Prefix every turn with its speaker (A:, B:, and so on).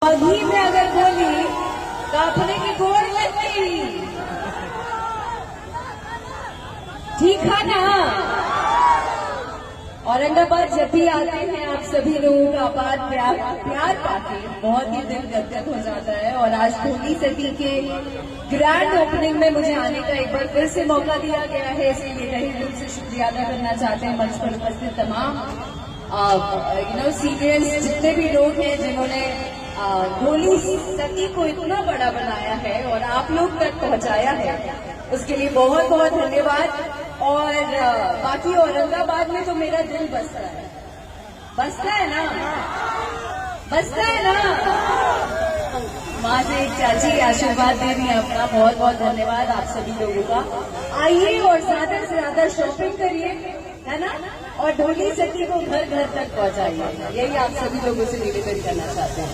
A: अभी में अगर बोली तो अपने की गोर लगती, ठीक है ना। औरंगाबाद जब भी आते हैं आप सभी लोगों का आभार प्यार पाके बहुत ही दिल गदगद हो जाता है। और आज ढोली सती के ग्रैंड ओपनिंग में मुझे आने का एक बार फिर से मौका दिया गया है, इसलिए तहे दिल से शुक्रिया अदा करना चाहते हैं मंच पर उपस्थित तमाम सीनियर्स जितने भी लोग हैं जिन्होंने ढोली सती को इतना बड़ा बनाया है और आप लोग तक पहुंचाया है, उसके लिए बहुत बहुत धन्यवाद। और बाकी औरंगाबाद में तो मेरा दिल बसता है ना, बसता है ना। वहां से एक चाची आशीर्वाद दे रही है अपना, बहुत बहुत धन्यवाद आप सभी लोगों का। आइए और ज्यादा से ज्यादा शॉपिंग करिए, है ना, और ढोली सती को घर घर तक पहुंचाइए, यही आप सभी लोगों से निवेदन करना चाहते हैं।